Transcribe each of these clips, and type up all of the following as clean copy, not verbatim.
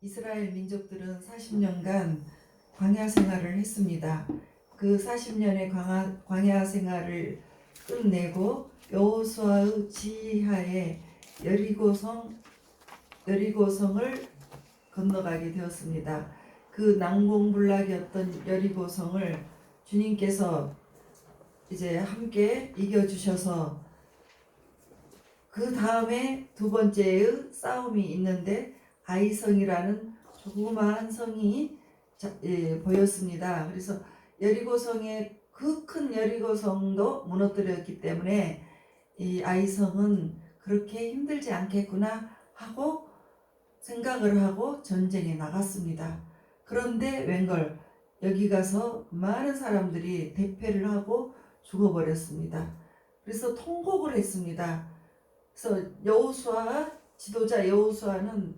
이스라엘 민족들은 40년간 광야 생활을 했습니다. 그 40년의 광야 생활을 끝내고 여호수아의 지휘하에 여리고성을 건너가게 되었습니다. 그 난공불락이었던 여리고성을 주님께서 이제 함께 이겨주셔서 그 다음에 두 번째의 싸움이 있는데 아이성이라는 조그마한 성이 보였습니다. 그래서 여리고성의 그 큰 여리고성도 무너뜨렸기 때문에 이 아이성은 그렇게 힘들지 않겠구나 하고 생각을 하고 전쟁에 나갔습니다. 그런데 웬걸 여기 가서 많은 사람들이 대패를 하고 죽어버렸습니다. 그래서 통곡을 했습니다. 그래서 지도자 여호수아는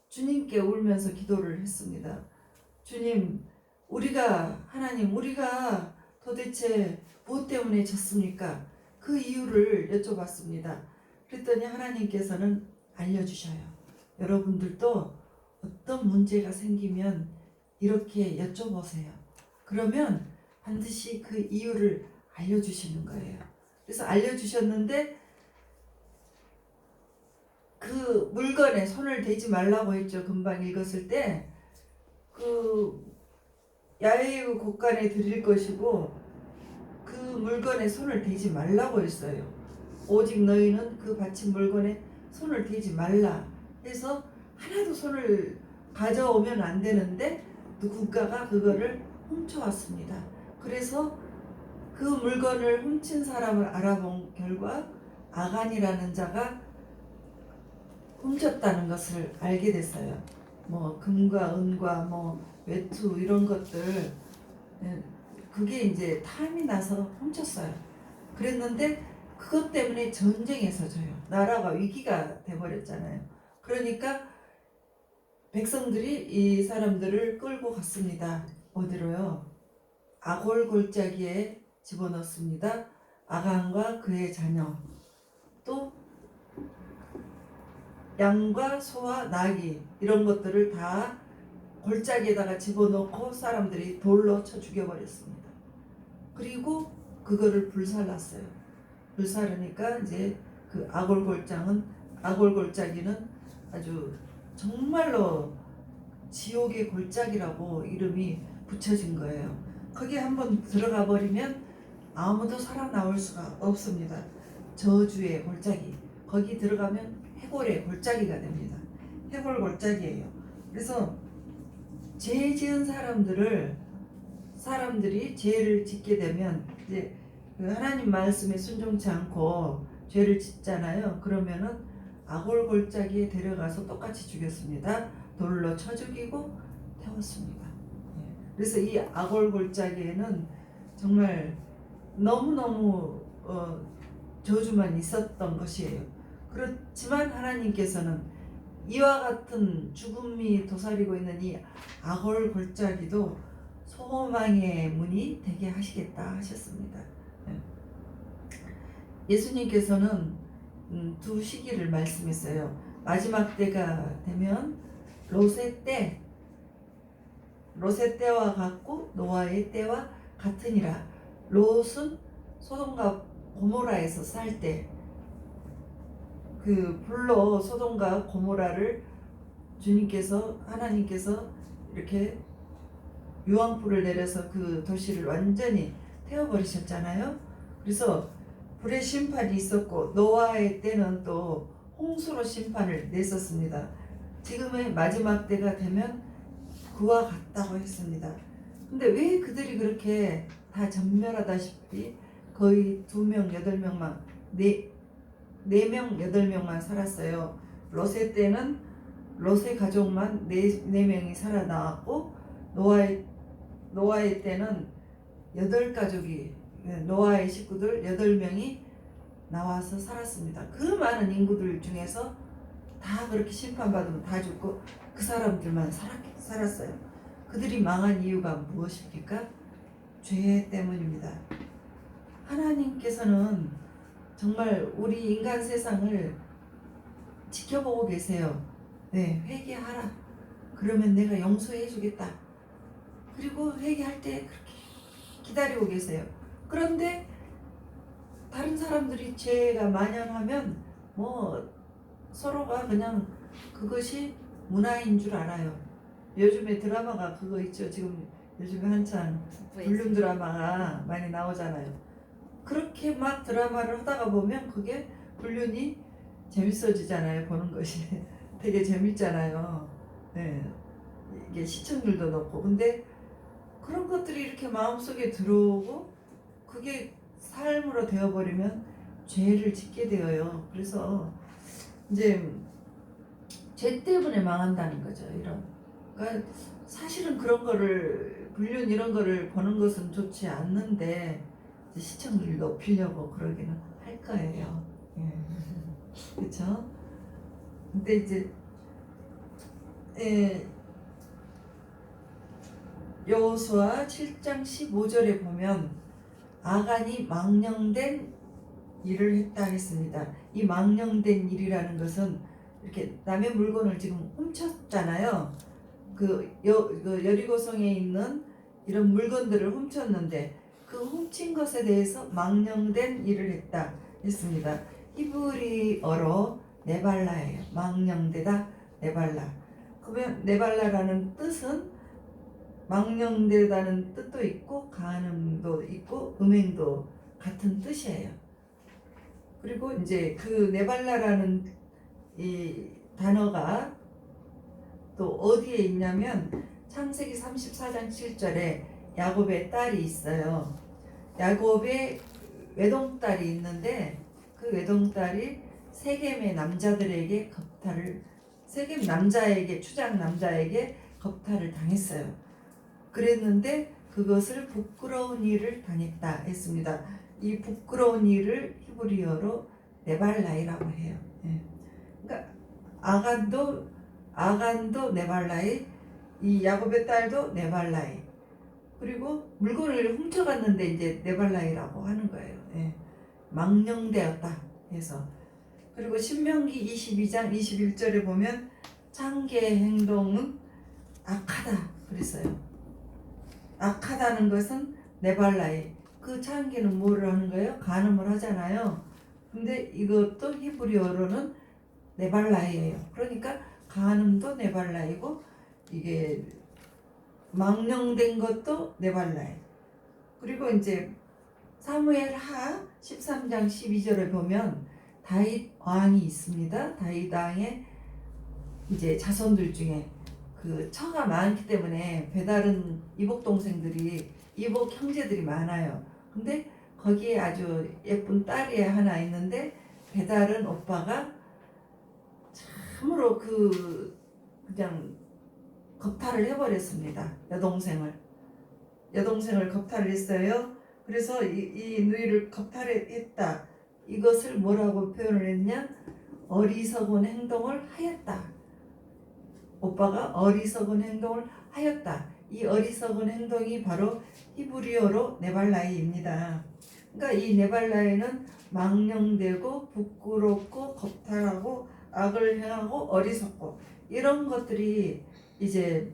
주님께 울면서 기도를 했습니다. 주님, 하나님, 우리가 도대체 무엇 때문에 졌습니까? 그 이유를 여쭤봤습니다. 그랬더니 하나님께서는 알려주셔요. 여러분들도 어떤 문제가 생기면 이렇게 여쭤보세요. 그러면 반드시 그 이유를 알려주시는 거예요. 그래서 알려주셨는데 그 물건에 손을 대지 말라고 했죠. 금방 읽었을 때 그 야훼의 곳간에 드릴 것이고 그 물건에 손을 대지 말라고 했어요. 오직 너희는 그 바친 물건에 손을 대지 말라 해서 하나도 손을 가져오면 안 되는데 누군가가 그거를 훔쳐왔습니다. 그래서 그 물건을 훔친 사람을 알아본 결과 아간이라는 자가 훔쳤다는 것을 알게 됐어요. 뭐 금과 은과 뭐 외투 이런 것들, 그게 이제 탐이 나서 훔쳤어요. 그랬는데 그것 때문에 전쟁에서 져요. 나라가 위기가 돼버렸잖아요. 그러니까 백성들이 이 사람들을 끌고 갔습니다. 어디로요? 아골 골짜기에 집어넣습니다. 아간과 그의 자녀, 또 양과 소와 나귀 이런 것들을 다 골짜기에다가 집어넣고 사람들이 돌로 쳐 죽여버렸습니다. 그리고 그거를 불살랐어요. 불살르니까 이제 그 아골골짜기는 아주 정말로 지옥의 골짜기라고 이름이 붙여진 거예요. 거기에 한번 들어가 버리면 아무도 살아나올 수가 없습니다. 저주의 골짜기. 거기 들어가면 해골의 골짜기가 됩니다. 해골 골짜기예요. 그래서 죄 지은 사람들이 죄를 짓게 되면 이제 그 하나님 말씀에 순종치 않고 죄를 짓잖아요. 그러면은 아골 골짜기에 데려가서 똑같이 죽였습니다. 돌로 쳐 죽이고 태웠습니다. 그래서 이 아골 골짜기에는 정말 너무너무 저주만 있었던 것이에요. 그렇지만 하나님께서는 이와 같은 죽음이 도사리고 있는 이 아골 골짜기도 소망의 문이 되게 하시겠다 하셨습니다. 예수님께서는 두 시기를 말씀했어요. 마지막 때가 되면 롯의 때와 같고 노아의 때와 같으니라. 롯은 소돔과 고모라에서 살 때 그 불로 소돔과 고모라를 하나님께서 이렇게 유황불을 내려서 그 도시를 완전히 태워버리셨잖아요. 그래서 불의 심판이 있었고 노아의 때는 또 홍수로 심판을 냈었습니다. 지금의 마지막 때가 되면 그와 같다고 했습니다. 근데 왜 그들이 그렇게 다 전멸하다시피 거의 2명, 8명만 4명, 8명만 살았어요. 롯의 때는 롯의 가족만 4명이 살아나왔고 노아의 때는 8가족이 노아의 식구들 8명이 나와서 살았습니다. 그 많은 인구들 중에서 다 그렇게 심판받으면 다 죽고 그 사람들만 살았어요. 그들이 망한 이유가 무엇입니까? 죄 때문입니다. 하나님께서는 정말 우리 인간 세상을 지켜보고 계세요. 네, 회개하라. 그러면 내가 용서해 주겠다. 그리고 회개할 때 그렇게 기다리고 계세요. 그런데 다른 사람들이 죄가 만연하면 뭐 서로가 그냥 그것이 문화인 줄 알아요. 요즘에 드라마가 그거 있죠. 지금 요즘에 한창 불륜 드라마가 많이 나오잖아요. 그렇게 막 드라마를 하다가 보면 그게 불륜이 재밌어지잖아요. 보는 것이 되게 재밌잖아요. 네. 이게 시청률도 높고. 근데 그런 것들이 이렇게 마음속에 들어오고 그게 삶으로 되어버리면 죄를 짓게 되어요. 그래서 이제 죄 때문에 망한다는 거죠. 이런. 그러니까 사실은 그런 거를 불륜 이런 거를 보는 것은 좋지 않는데 시청률 높이려고 그러기는 할 거예요. 예. 그렇죠? 근데 이제 예, 여호수아 7장 15절에 보면 아간이 망령된 일을 했다 했습니다. 이 망령된 일이라는 것은 이렇게 남의 물건을 지금 훔쳤잖아요. 그 여리고성에 있는 이런 물건들을 훔쳤는데 그 훔친 것에 대해서 망령된 일을 했다 했습니다. 히브리어로 네발라예요. 망령되다 네발라. 그러면 네발라라는 뜻은 망령되다는 뜻도 있고 간음도 있고 음행도 같은 뜻이에요. 그리고 이제 그 네발라라는 이 단어가 또 어디에 있냐면 창세기 34장 7절에 야곱의 딸이 있어요. 야곱의 외동딸이 있는데 그 외동딸이 세겜의 남자들에게 세겜 남자에게 추장 남자에게 겁탈을 당했어요. 그랬는데 그것을 부끄러운 일을 당했다 했습니다. 이 부끄러운 일을 히브리어로 네발라이라고 해요. 예. 그러니까 아간도 네발라이, 이 야곱의 딸도 네발라이. 그리고 물건을 훔쳐갔는데 이제 네발라이라고 하는 거예요. 예. 망령되었다 해서. 그리고 신명기 22장 21절에 보면 창기의 행동은 악하다 그랬어요. 악하다는 것은 네발라이. 그 창기는 뭐를 하는 거예요? 간음을 하잖아요. 근데 이것도 히브리어로는 네발라이예요. 그러니까 간음도 네발라이고 이게 망령된 것도 네발라이. 그리고 이제 사무엘 하 13장 12절에 보면 다윗 왕이 있습니다. 다윗 왕의 이제 자손들 중에 그 처가 많기 때문에 배다른 이복 동생들이 이복 형제들이 많아요. 근데 거기에 아주 예쁜 딸이 하나 있는데 배다른 오빠가 참으로 그냥 겁탈을 해버렸습니다. 여동생을 겁탈을 했어요. 그래서 이 누이를 겁탈했다. 이것을 뭐라고 표현을 했냐? 어리석은 행동을 하였다. 오빠가 어리석은 행동을 하였다. 이 어리석은 행동이 바로 히브리어로 네발라이입니다. 그러니까 이 네발라이는 망령되고 부끄럽고 겁탈하고 악을 행하고 어리석고 이런 것들이 이제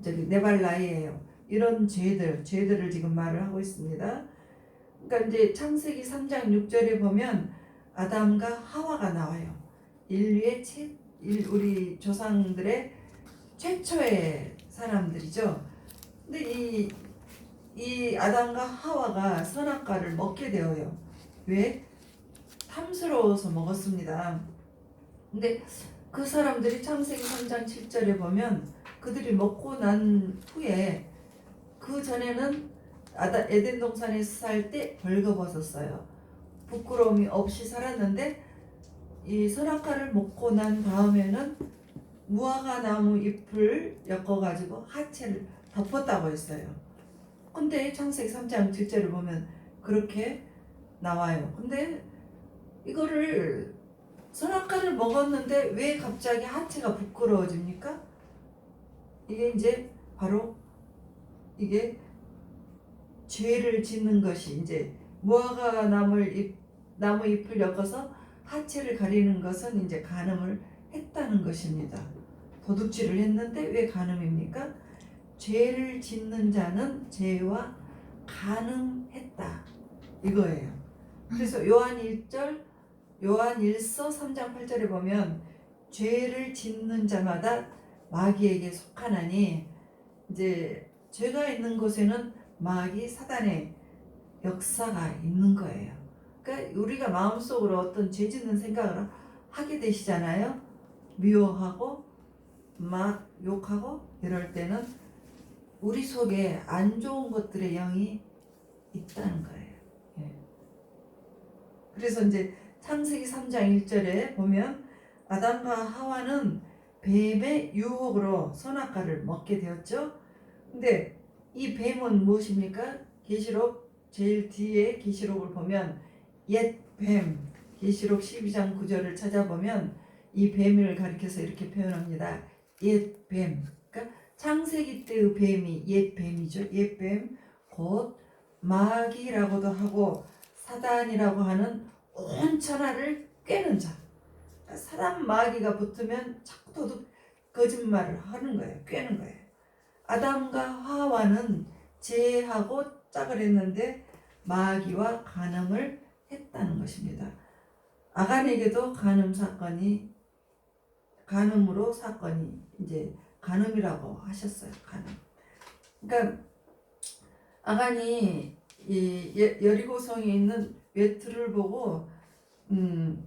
저기 네발라이예요. 이런 죄들을 지금 말을 하고 있습니다. 그러니까 이제 창세기 3장 6절에 보면 아담과 하와가 나와요. 우리 조상들의 최초의 사람들이죠. 근데 이 아담과 하와가 선악과를 먹게 되어요. 왜? 탐스러워서 먹었습니다. 근데 그 사람들이 창세기 3장 7절에 보면 그들이 먹고 난 후에 그 전에는 에덴 동산에서 살 때 벌거벗었어요. 부끄러움이 없이 살았는데 이 선악과를 먹고 난 다음에는 무화과 나무 잎을 엮어가지고 하체를 덮었다고 했어요. 근데 창세기 3장 7절을 보면 그렇게 나와요. 근데 이거를 선악과를 먹었는데 왜 갑자기 하체가 부끄러워집니까? 이게 이제 바로 이게 죄를 짓는 것이 이제 무화과 나무 잎을 엮어서 하체를 가리는 것은 이제 간음을 했다는 것입니다. 도둑질을 했는데 왜 간음입니까? 죄를 짓는 자는 죄와 간음했다 이거예요. 그래서 요한 1절 요한 1서 3장 8절에 보면 죄를 짓는 자마다 마귀에게 속하나니, 이제 죄가 있는 곳에는 마귀 사단의 역사가 있는 거예요. 그러니까 우리가 마음속으로 어떤 죄 짓는 생각을 하게 되시잖아요. 미워하고 막 욕하고 이럴 때는 우리 속에 안 좋은 것들의 영이 있다는 거예요. 예. 그래서 이제 창세기 3장 1절에 보면 아담과 하와는 뱀의 유혹으로 선악과를 먹게 되었죠. 근데 이 뱀은 무엇입니까? 계시록 제일 뒤에 계시록을 보면 옛 뱀, 계시록 12장 9절을 찾아보면 이 뱀을 가리켜서 이렇게 표현합니다. 옛 뱀. 그러니까 창세기 때의 뱀이 옛 뱀이죠. 옛 뱀, 곧 마귀라고도 하고 사단이라고 하는 온 천하를 꿰는 자. 사단 마귀가 붙으면 자꾸 도둑 거짓말을 하는 거예요. 꿰는 거예요. 아담과 하와는 죄하고 짝을 했는데 마귀와 간음을 했다는 것입니다. 아간에게도 간음으로 사건이 이제 간음이라고 하셨어요. 간음. 그러니까 아간이 이 여리고성에 있는 외투를 보고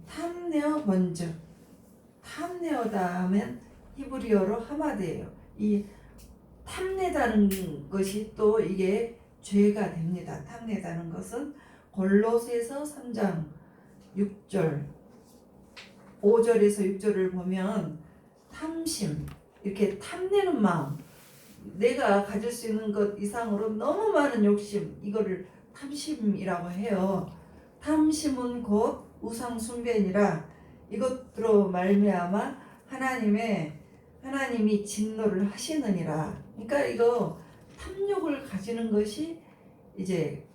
탐내어 본즉, 탐내어다 하면 히브리어로 하마드예요. 이 탐내다는 것이 또 이게 죄가 됩니다. 탐내다는 것은 골로새서 3장 6절 5절에서 6절을 보면 탐심, 이렇게 탐내는 마음, 내가 가질 수 있는 것 이상으로 너무 많은 욕심, 이거를 탐심이라고 해요. 탐심은 곧 우상 숭배니라. 이것으로 말미암아 하나님이 진노를 하시느니라. 그러니까 이거 탐욕을 가지는 것이 이제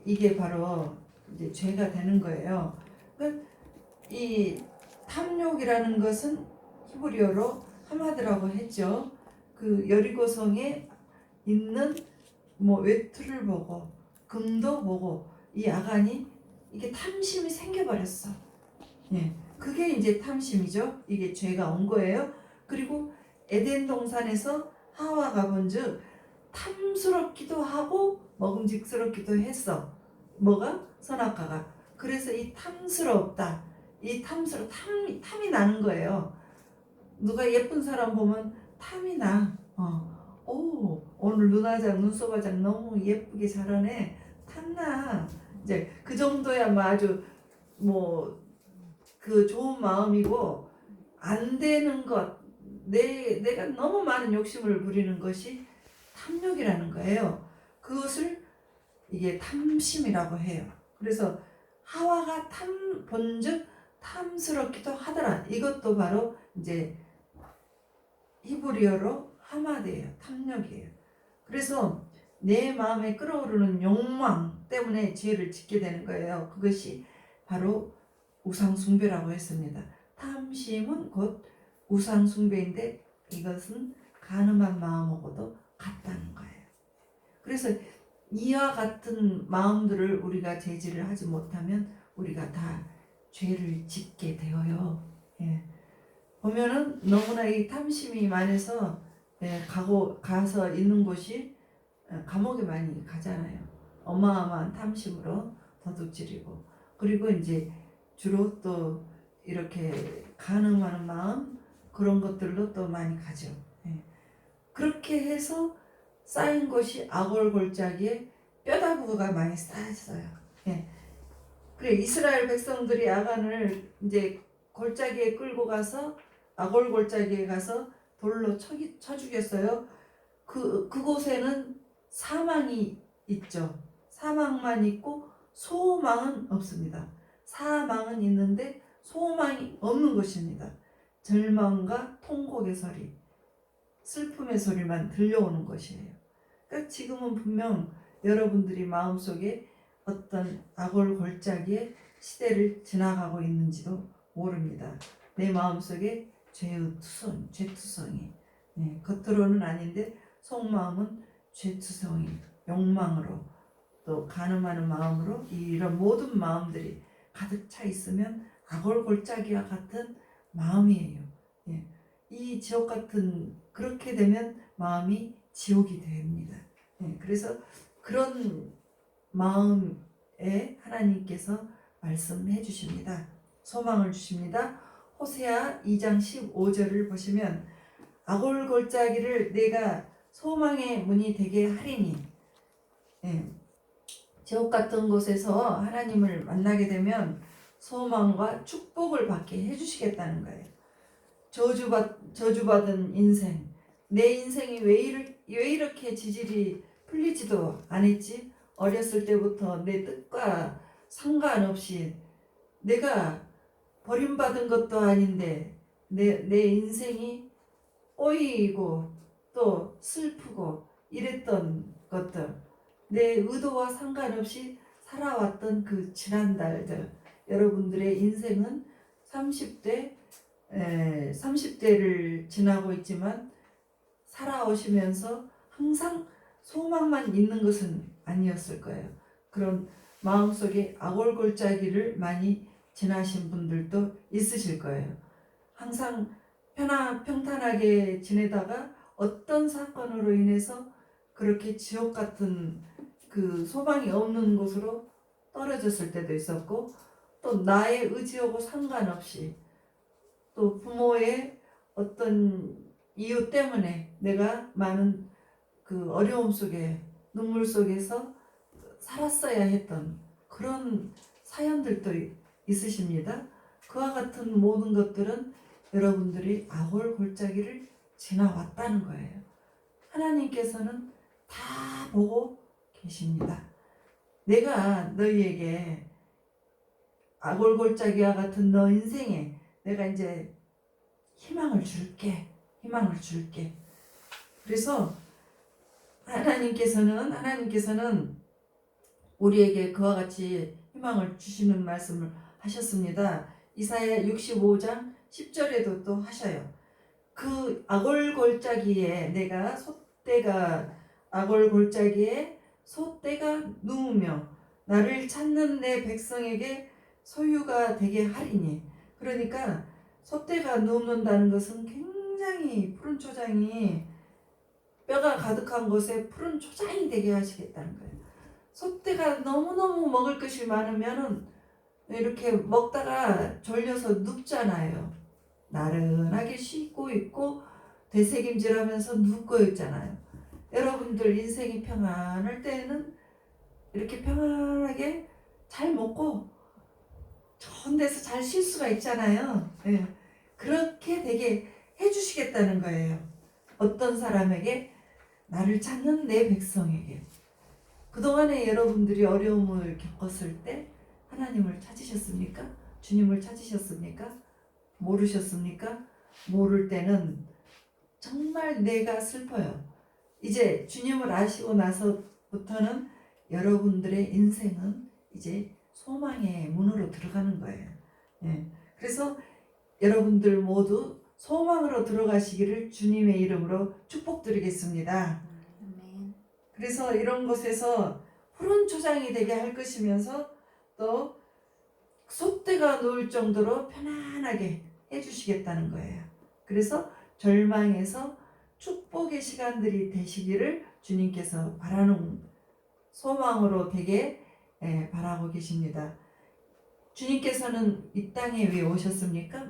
이게 바로 이제 죄가 되는 거예요. 그러니까 이 탐욕이라는 것은 히브리어로 하마드라고 했죠. 그 여리고성에 있는 외투를 보고 금도 보고 이 아간이 이게 탐심이 생겨버렸어. 예, 그게 이제 탐심이죠. 이게 죄가 온 거예요. 그리고 에덴 동산에서 하와가 본즉 탐스럽기도 하고 먹음직스럽기도 했어. 뭐가? 선악과가. 그래서 이 탐스럽다. 이 탐이 나는 거예요. 누가 예쁜 사람 보면 탐이 나. 오늘 눈썹 화장 너무 예쁘게 잘하네. 탐나. 이제 그 정도야 아주 그 좋은 마음이고, 안 되는 것, 내가 너무 많은 욕심을 부리는 것이 탐욕이라는 거예요. 그것을 이게 탐심이라고 해요. 그래서 하와가 본즉 탐스럽기도 하더라. 이것도 바로 이제 히브리어로 하마드예요. 탐욕이에요. 그래서 내 마음에 끓어오르는 욕망 때문에 죄를 짓게 되는 거예요. 그것이 바로 우상숭배라고 했습니다. 탐심은 곧 우상숭배인데 이것은 간음한 마음하고도 같다는 거예요. 그래서 이와 같은 마음들을 우리가 제지를 하지 못하면 우리가 다 죄를 짓게 되어요. 예. 보면은 너무나 이 탐심이 많아서 가서 있는 곳이 감옥에 많이 가잖아요. 어마어마한 탐심으로 도둑질이고, 그리고 이제 주로 또 이렇게 간음하는 마음, 그런 것들로 또 많이 가죠. 예. 그렇게 해서 쌓인 것이 아골골짜기에 뼈다구가 많이 쌓였어요. 예. 그래, 이스라엘 백성들이 아간을 이제 골짜기에 끌고 가서 아골골짜기에 가서 돌로 쳐 죽였어요. 그곳에는 사망이 있죠. 사망만 있고 소망은 없습니다. 사망은 있는데 소망이 없는 것입니다. 절망과 통곡의 소리, 슬픔의 소리만 들려오는 것이에요. 그러니까 지금은 분명 여러분들이 마음속에 어떤 아골골짜기의 시대를 지나가고 있는지도 모릅니다. 내 마음속에 죄투성이. 예, 겉으로는 아닌데 속마음은 죄투성이, 욕망으로 또 간음하는 마음으로 이런 모든 마음들이 가득 차 있으면 아골골짜기와 같은 마음이에요. 예, 이 지옥 같은, 그렇게 되면 마음이 지옥이 됩니다. 예, 그래서 그런 마음에 하나님께서 말씀해 주십니다. 소망을 주십니다. 호세아 2장 15절을 보시면 아골골짜기를 내가 소망의 문이 되게 하리니. 예, 지옥 같은 곳에서 하나님을 만나게 되면 소망과 축복을 받게 해주시겠다는 거예요. 저주받은 인생, 내 인생이 왜 이렇게 지질이 풀리지도 않았지? 어렸을 때부터 내 뜻과 상관없이 내가 버림받은 것도 아닌데 내 인생이 꼬이고 또 슬프고 이랬던 것들, 내 의도와 상관없이 살아왔던 그 지난달들, 여러분들의 인생은 30대를 지나고 있지만 살아오시면서 항상 소망만 있는 것은 아니었을 거예요. 그런 마음속에 아골골짜기를 많이 지나신 분들도 있으실 거예요. 항상 평탄하게 지내다가 어떤 사건으로 인해서 그렇게 지옥 같은 그 소망이 없는 곳으로 떨어졌을 때도 있었고, 또 나의 의지하고 상관없이 또 부모의 어떤 이유 때문에 내가 많은 그 어려움 속에, 눈물 속에서 살았어야 했던 그런 사연들도 있으십니다. 그와 같은 모든 것들은 여러분들이 아골골짜기를 지나왔다는 거예요. 하나님께서는 다 보고 계십니다. 내가 너희에게 아골골짜기와 같은 너 인생에 내가 이제 희망을 줄게. 그래서 하나님께서는 우리에게 그와 같이 희망을 주시는 말씀을 하셨습니다. 이사야 65장 10절에도 또 하셔요. 그 아골골짜기에 내가 아골골짜기에 소떼가 누우며 나를 찾는 내 백성에게 소유가 되게 하리니. 그러니까 소떼가 누운다는 것은 굉장히 푸른 초장이, 뼈가 가득한 곳에 푸른 초장이 되게 하시겠다는 거예요. 소떼가 너무너무 먹을 것이 많으면은 이렇게 먹다가 졸려서 눕잖아요. 나른하게 쉬고 있고 되새김질하면서 눕고 있잖아요. 여러분들 인생이 평안할 때는 이렇게 평안하게 잘 먹고 좋은 데서 잘 쉴 수가 있잖아요. 네. 그렇게 되게 해주시겠다는 거예요. 어떤 사람에게? 나를 찾는 내 백성에게. 그동안에 여러분들이 어려움을 겪었을 때 하나님을 찾으셨습니까? 주님을 찾으셨습니까? 모르셨습니까? 모를 때는 정말 내가 슬퍼요. 이제 주님을 아시고 나서부터는 여러분들의 인생은 이제 소망의 문으로 들어가는 거예요. 예. 그래서 여러분들 모두 소망으로 들어가시기를 주님의 이름으로 축복드리겠습니다. 그래서 이런 곳에서 푸른 초장이 되게 할 것이면서 또 소떼가 누울 정도로 편안하게 해주시겠다는 거예요. 그래서 절망에서 축복의 시간들이 되시기를 주님께서 바라는 소망으로 되게 바라고 계십니다. 주님께서는 이 땅에 왜 오셨습니까?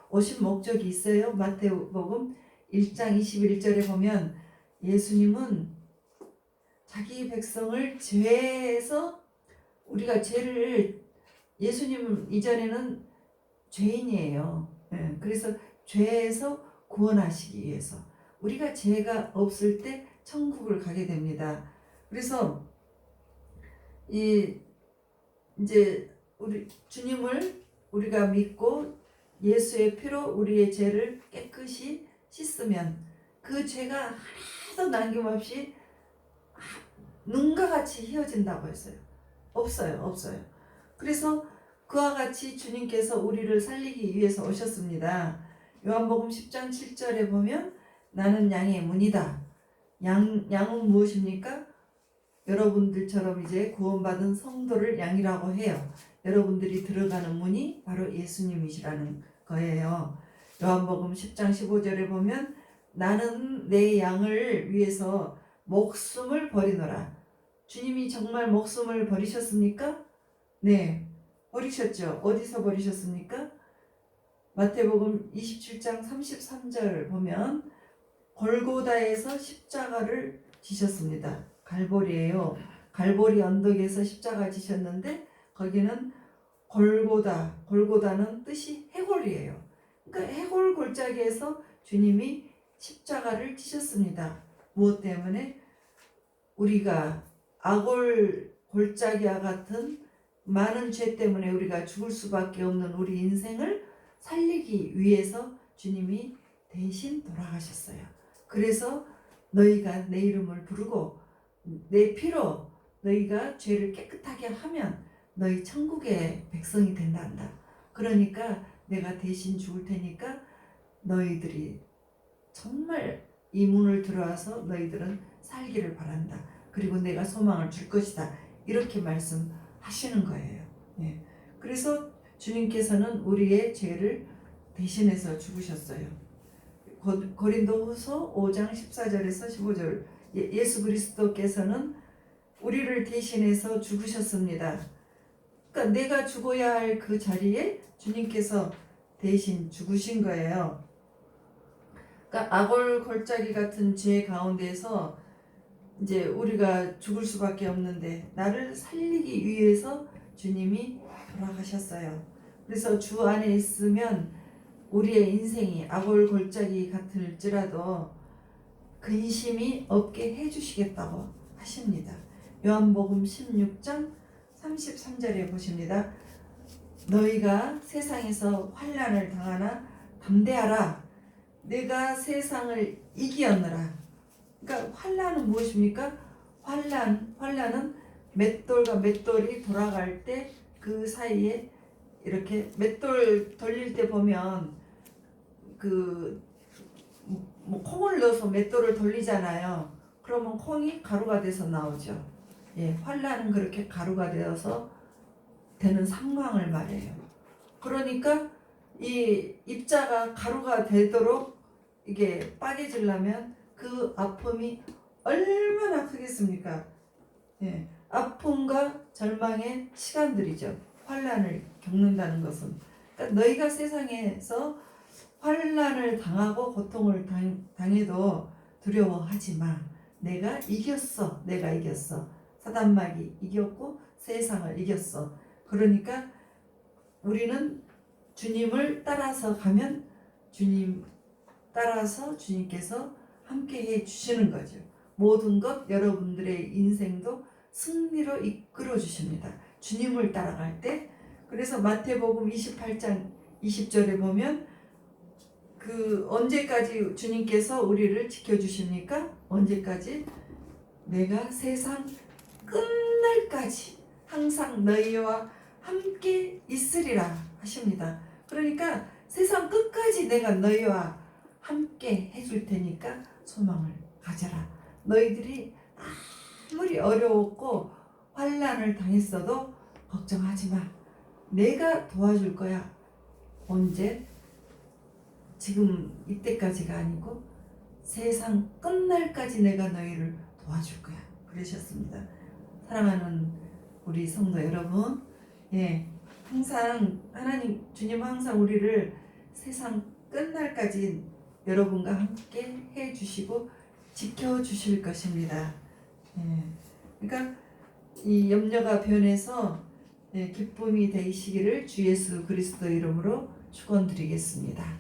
오신 목적이 있어요. 마태복음 1장 21절에 보면 예수님은 자기 백성을 죄에서, 우리가 예수님은 이전에는 죄인이에요. 그래서 죄에서 구원하시기 위해서, 우리가 죄가 없을 때 천국을 가게 됩니다. 그래서 이제 우리 주님을 우리가 믿고 예수의 피로 우리의 죄를 깨끗이 씻으면 그 죄가 하나도 남김없이 눈과 같이 희어진다고 했어요. 없어요. 그래서 그와 같이 주님께서 우리를 살리기 위해서 오셨습니다. 요한복음 10장 7절에 보면 나는 양의 문이다. 양은 무엇입니까? 여러분들처럼 이제 구원받은 성도를 양이라고 해요. 여러분들이 들어가는 문이 바로 예수님이시라는 거예요. 요한복음 10장 15절에 보면 나는 내 양을 위해서 목숨을 버리노라. 주님이 정말 목숨을 버리셨습니까? 네, 버리셨죠. 어디서 버리셨습니까? 마태복음 27장 33절 보면 골고다에서 십자가를 지셨습니다. 갈보리예요. 갈보리 언덕에서 십자가 지셨는데 거기는 골고다는 뜻이 해골이에요. 그러니까 해골 골짜기에서 주님이 십자가를 지셨습니다. 무엇 때문에? 우리가 악골 골짜기와 같은 많은 죄 때문에 우리가 죽을 수밖에 없는 우리 인생을 살리기 위해서 주님이 대신 돌아가셨어요. 그래서 너희가 내 이름을 부르고 내 피로 너희가 죄를 깨끗하게 하면 너희 천국의 백성이 된단다. 그러니까 내가 대신 죽을 테니까 너희들이 정말 이 문을 들어와서 너희들은 살기를 바란다. 그리고 내가 소망을 줄 것이다. 이렇게 말씀하시는 거예요. 예. 그래서 주님께서는 우리의 죄를 대신해서 죽으셨어요. 고린도후서 5장 14절에서 15절 예수 그리스도께서는 우리를 대신해서 죽으셨습니다. 그러니까 내가 죽어야 할 그 자리에 주님께서 대신 죽으신 거예요. 그러니까 악월 골짜기 같은 죄 가운데서 이제 우리가 죽을 수밖에 없는데 나를 살리기 위해서 주님이 돌아가셨어요. 그래서 주 안에 있으면 우리의 인생이 악월 골짜기 같을지라도 근심이 없게 해주시겠다고 하십니다. 요한복음 16장 33절에 보십니다. 너희가 세상에서 환난을 당하나 담대하라. 내가 세상을 이기었느라. 그러니까 환난은 무엇입니까? 환난은 맷돌과 맷돌이 돌아갈 때 그 사이에 이렇게 맷돌 돌릴 때 보면 뭐 콩을 넣어서 맷돌을 돌리잖아요. 그러면 콩이 가루가 돼서 나오죠. 예, 환난은 그렇게 가루가 되어서 되는 상황을 말해요. 그러니까 이 입자가 가루가 되도록 이게 빠개지려면 그 아픔이 얼마나 크겠습니까? 예, 아픔과 절망의 시간들이죠. 환난을 겪는다는 것은. 그러니까 너희가 세상에서 환난을 당하고 고통을 당해도 두려워하지 마. 내가 이겼어. 내가 이겼어. 사단마귀 이겼고 세상을 이겼어. 그러니까 우리는 주님을 따라서 가면 주님 따라서 주님께서 함께 해 주시는 거죠. 모든 것 여러분들의 인생도 승리로 이끌어 주십니다. 주님을 따라갈 때. 그래서 마태복음 28장 20절에 보면 언제까지 주님께서 우리를 지켜주십니까? 언제까지? 내가 세상 끝날까지 항상 너희와 함께 있으리라 하십니다. 그러니까 세상 끝까지 내가 너희와 함께 해줄 테니까 소망을 가져라. 너희들이 아무리 어려웠고 환난을 당했어도 걱정하지 마. 내가 도와줄 거야. 언제? 지금 이때까지가 아니고 세상 끝날까지 내가 너희를 도와줄 거야. 그러셨습니다. 사랑하는 우리 성도 여러분, 예, 항상 하나님 주님 항상 우리를 세상 끝날까지 여러분과 함께 해주시고 지켜주실 것입니다. 예, 그러니까 이 염려가 변해서 기쁨이 되시기를 주 예수 그리스도 이름으로 축원드리겠습니다.